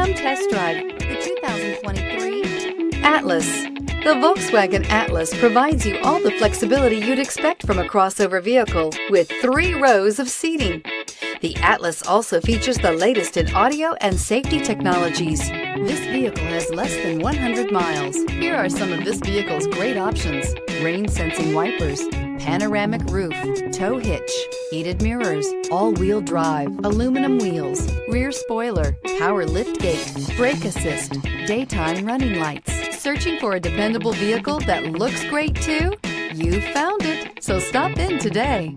Come test drive the 2023 Atlas. The Volkswagen Atlas provides you all the flexibility you'd expect from a crossover vehicle with 3 rows of seating. The Atlas also features the latest in audio and safety technologies. This vehicle has less than 100 miles. Here are some of this vehicle's great options: rain-sensing wipers, panoramic roof, tow hitch, heated mirrors, all-wheel drive, aluminum wheels, rear spoiler, power liftgate, brake assist, daytime running lights. Searching for a dependable vehicle that looks great too? You found it, so stop in today.